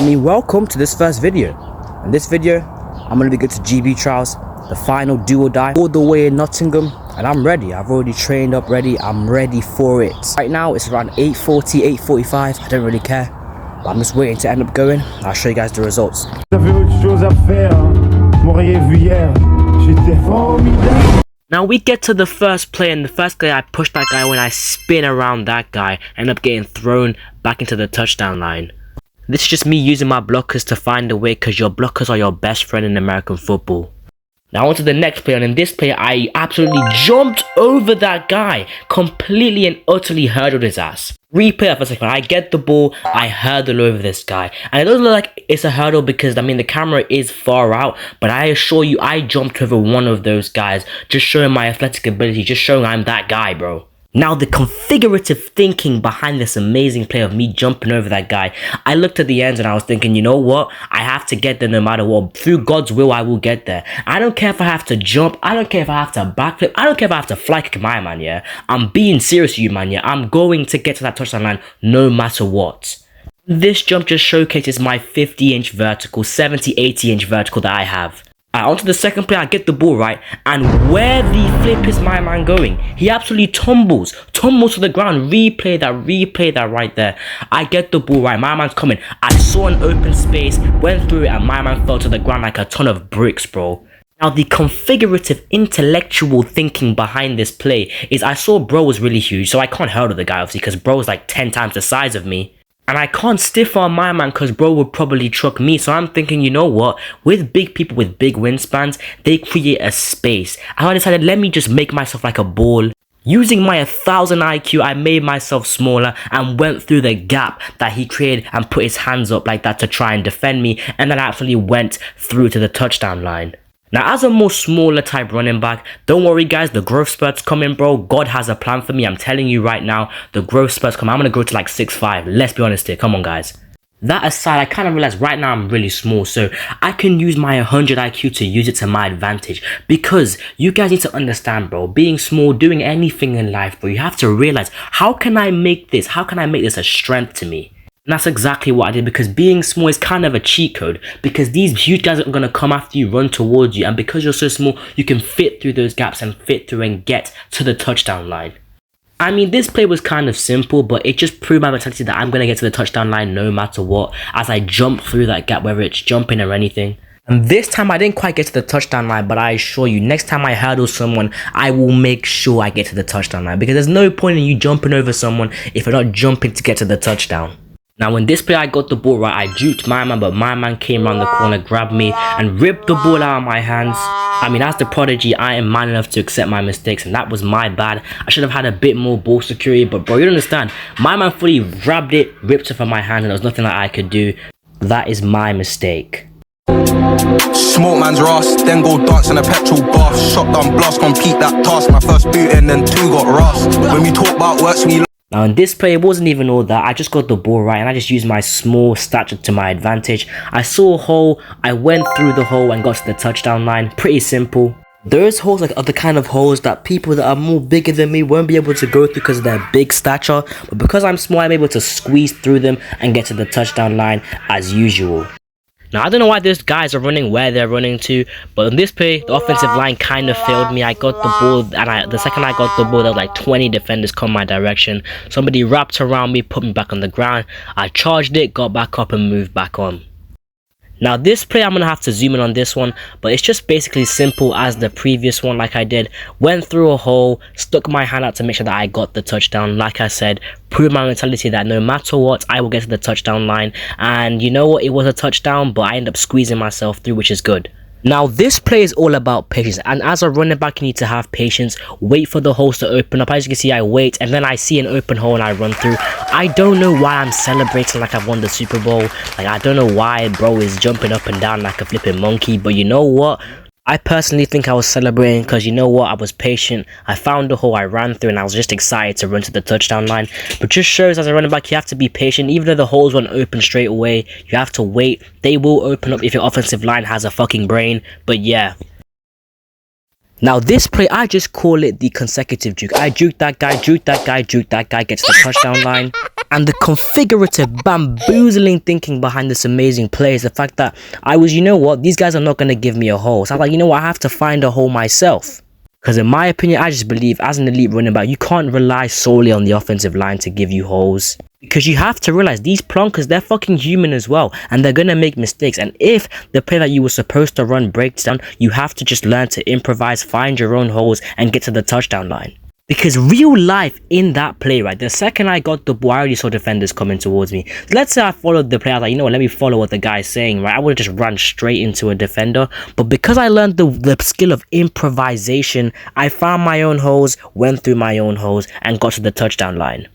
Welcome to this first video. In this video, I'm going to be going to GB Trials, the final do or die, all the way in Nottingham, and I'm ready. I've already trained up, ready. I'm ready for it. Right now, it's around 8:40, 8:45. I don't really care, but I'm just waiting to end up going. I'll show you guys the results. Now we get to the first play, and the first play I push that guy when I spin around that guy, end up getting thrown back into the touchdown line. This is just me using my blockers to find a way, because your blockers are your best friend in American football. Now on to the next play, and in this play I absolutely jumped over that guy, completely and utterly hurdled his ass. Replay that for a second. I get the ball, I hurdle over this guy, and it doesn't look like it's a hurdle because the camera is far out, but I assure you I jumped over one of those guys, just showing my athletic ability, just showing I'm that guy, bro. Now the configurative thinking behind this amazing play of me jumping over that guy, I looked at the end and I was thinking, you know what, I have to get there no matter what. Through God's will I will get there. I don't care if I have to jump, I don't care if I have to backflip, I don't care if I have to fly kick my man, yeah. I'm being serious with you, man, yeah. I'm going to get to that touchdown line no matter what. This jump just showcases my 50-inch vertical, 70-80-inch vertical that I have. Onto the second play, I get the ball right, and where the flip is my man going? He absolutely tumbles to the ground. Replay that right there. I get the ball right, my man's coming. I saw an open space, went through it, and my man fell to the ground like a ton of bricks, bro. Now the configurative intellectual thinking behind this play is I saw bro was really huge, so I can't hurdle the guy obviously because bro is like 10 times the size of me. And I can't stiff on my man because bro would probably truck me. So I'm thinking, you know what? With big people with big windspans, they create a space. And I decided, let me just make myself like a ball. Using my 1000 IQ, I made myself smaller and went through the gap that he created and put his hands up like that to try and defend me. And then I actually went through to the touchdown line. Now, as a more smaller type running back, don't worry guys, the growth spurts coming, bro. God has a plan for me. I'm telling you right now, the growth spurts come. I'm going to grow to like 6'5". Let's be honest here. Come on, guys. That aside, I kind of realized right now I'm really small, so I can use my 100 IQ to use it to my advantage. Because you guys need to understand, bro, being small, doing anything in life, bro, you have to realize, how can I make this a strength to me? And that's exactly what I did, because being small is kind of a cheat code, because these huge guys are going to come after you, run towards you, and because you're so small, you can fit through those gaps and fit through and get to the touchdown line. This play was kind of simple, but it just proved my mentality that I'm going to get to the touchdown line no matter what, as I jump through that gap, whether it's jumping or anything. And this time I didn't quite get to the touchdown line, but I assure you, next time I hurdle someone, I will make sure I get to the touchdown line, because there's no point in you jumping over someone if you're not jumping to get to the touchdown. Now in this play I got the ball right, I juked my man, but my man came around the corner, grabbed me and ripped the ball out of my hands. As the prodigy, I am man enough to accept my mistakes, and that was my bad. I should have had a bit more ball security, but bro, you don't understand. My man fully grabbed it, ripped it from my hand, and there was nothing that I could do. That is my mistake. Smoke man's rust, then go dance in a petrol bus. Shotgun blast, complete that task. My first boot and then two got rust. When we talk about works, we now in this play, it wasn't even all that. I just got the ball right and I just used my small stature to my advantage. I saw a hole, I went through the hole and got to the touchdown line. Pretty simple. Those holes are the kind of holes that people that are more bigger than me won't be able to go through because of their big stature. But because I'm small, I'm able to squeeze through them and get to the touchdown line as usual. Now, I don't know why those guys are running where they're running to, but in this play, the offensive line kind of failed me. I got the ball, and the second I got the ball, there was like 20 defenders come my direction. Somebody wrapped around me, put me back on the ground. I charged it, got back up, and moved back on. Now, this play, I'm going to have to zoom in on this one, but it's just basically simple as the previous one like I did. Went through a hole, stuck my hand out to make sure that I got the touchdown. Like I said, proved my mentality that no matter what, I will get to the touchdown line. And you know what? It was a touchdown, but I ended up squeezing myself through, which is good. Now, this play is all about patience, and as a running back, you need to have patience. Wait for the holes to open up. As you can see, I wait, and then I see an open hole and I run through. I don't know why I'm celebrating like I've won the Super Bowl. Like, I don't know why bro is jumping up and down like a flipping monkey, but you know what? I personally think I was celebrating because you know what, I was patient. I found the hole, I ran through, and I was just excited to run to the touchdown line. But just shows as a running back, you have to be patient. Even though the holes won't open straight away, you have to wait. They will open up if your offensive line has a fucking brain. But yeah. Now this play, I just call it the consecutive juke. I juke that guy, juke that guy, juke that guy, gets the touchdown line. And the configurative, bamboozling thinking behind this amazing play is the fact that I was, you know what, these guys are not going to give me a hole. So I was like, you know what, I have to find a hole myself. Because in my opinion, I just believe as an elite running back, you can't rely solely on the offensive line to give you holes. Because you have to realize these plonkers, they're fucking human as well. And they're going to make mistakes. And if the play that you were supposed to run breaks down, you have to just learn to improvise, find your own holes, and get to the touchdown line. Because real life in that play, right, the second I got the ball, I already saw defenders coming towards me. Let's say I followed the play, I was like, you know what, let me follow what the guy's saying, right? I would have just run straight into a defender. But because I learned the skill of improvisation, I found my own holes, went through my own holes, and got to the touchdown line.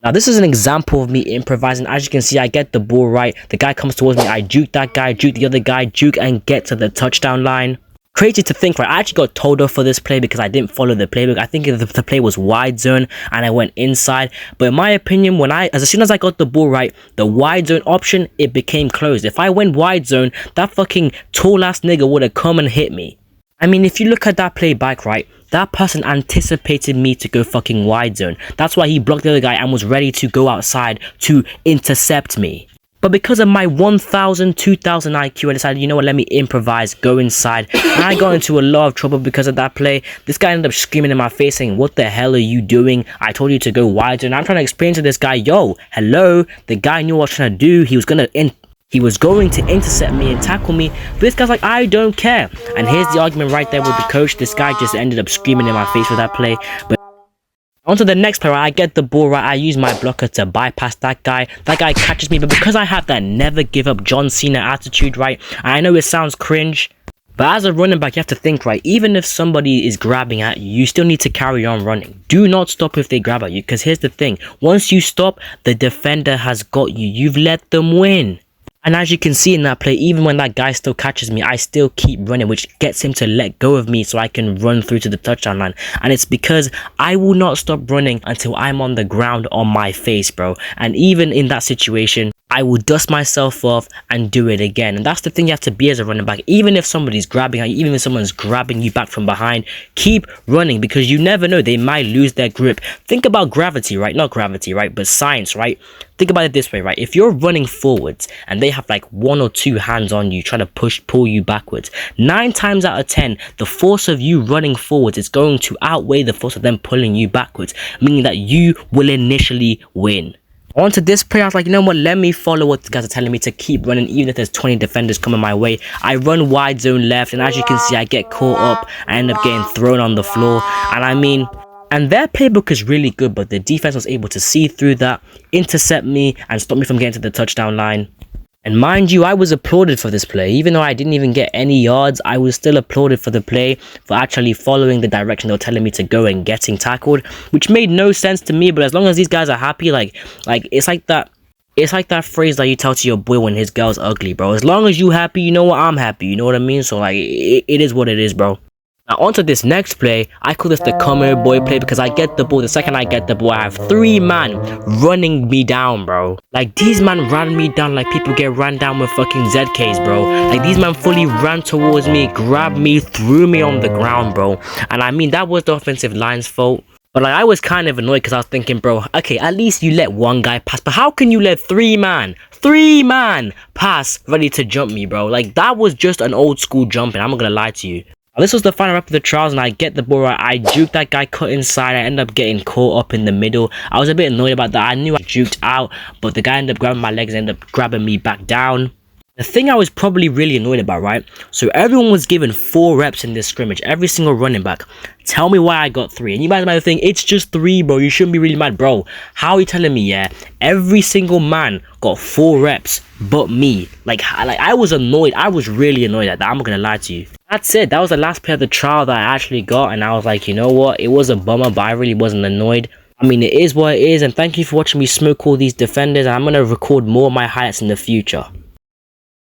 Now, this is an example of me improvising. As you can see, I get the ball right. The guy comes towards me. I juke that guy, juke the other guy, juke and get to the touchdown line. Crazy to think, right? I actually got told off for this play because I didn't follow the playbook. I think the play was wide zone and I went inside. But in my opinion, as soon as I got the ball right, the wide zone option, it became closed. If I went wide zone, that fucking tall ass nigga would have come and hit me. I mean, if you look at that play back, right, that person anticipated me to go fucking wide zone. That's why he blocked the other guy and was ready to go outside to intercept me. But because of my 1000, 2000 IQ, I decided, you know what, let me improvise, go inside. And I got into a lot of trouble because of that play. This guy ended up screaming in my face saying, what the hell are you doing? I told you to go wide zone. I'm trying to explain to this guy, yo, hello. The guy knew what I was trying to do. He was going to intercept me and tackle me, but this guy's like, I don't care. And here's the argument right there with the coach. This guy just ended up screaming in my face with that play. But on to the next player, I get the ball right, I use my blocker to bypass that guy catches me, but because I have that never give up John Cena attitude, right, I know it sounds cringe, but as a running back, you have to think, right, even if somebody is grabbing at you, you still need to carry on running. Do not stop if they grab at you, because here's the thing, once you stop, the defender has got you, you've let them win. And as you can see in that play, even when that guy still catches me, I still keep running, which gets him to let go of me so I can run through to the touchdown line. And it's because I will not stop running until I'm on the ground on my face, bro. And even in that situation, I will dust myself off and do it again. And that's the thing you have to be as a running back. Even if somebody's grabbing at you, even if someone's grabbing you back from behind, keep running because you never know, they might lose their grip. Think about gravity, right? Not gravity, right? But science, right? Think about it this way, right? If you're running forwards and they have like 1 or 2 hands on you trying to pull you backwards, 9 times out of 10, the force of you running forwards is going to outweigh the force of them pulling you backwards, meaning that you will initially win. Onto this play, I was like, you know what, let me follow what the guys are telling me to keep running, even if there's 20 defenders coming my way. I run wide zone left, and as you can see, I get caught up. I end up getting thrown on the floor, and I mean, and their playbook is really good, but the defense was able to see through that, intercept me, and stop me from getting to the touchdown line. And mind you, I was applauded for this play. Even though I didn't even get any yards, I was still applauded for the play, for actually following the direction they were telling me to go and getting tackled, which made no sense to me. But as long as these guys are happy, like it's like that phrase that you tell to your boy when his girl's ugly, bro. As long as you happy, you know what, I'm happy. You know what I mean? So like, it is what it is, bro. Now onto this next play, I call this the come here boy play because I get the ball. The second I get the ball, I have 3 man running me down, bro. Like these man ran me down like people get ran down with fucking ZKs, bro. Like these man fully ran towards me, grabbed me, threw me on the ground, bro. And I mean, that was the offensive line's fault. But like, I was kind of annoyed because I was thinking, bro, okay, at least you let 1 guy pass. But how can you let 3 man pass ready to jump me, bro? Like that was just an old school jumping. I'm not gonna lie to you. This was the final rep of the trials and I get the ball right. I juked that guy, cut inside. I end up getting caught up in the middle. I was a bit annoyed about that. I knew I juked out, but the guy ended up grabbing my legs and ended up grabbing me back down. The thing I was probably really annoyed about, right? So everyone was given 4 reps in this scrimmage, every single running back. Tell me why I got 3. And you guys might think, it's just 3, bro. You shouldn't be really mad, bro. How are you telling me, yeah? Every single man got 4 reps, but me. Like I was annoyed. I was really annoyed at that. I'm not gonna lie to you. That's it. That was the last play of the trial that I actually got. And I was like, you know what? It was a bummer, but I really wasn't annoyed. I mean, it is what it is. And thank you for watching me smoke all these defenders. I'm gonna record more of my highlights in the future.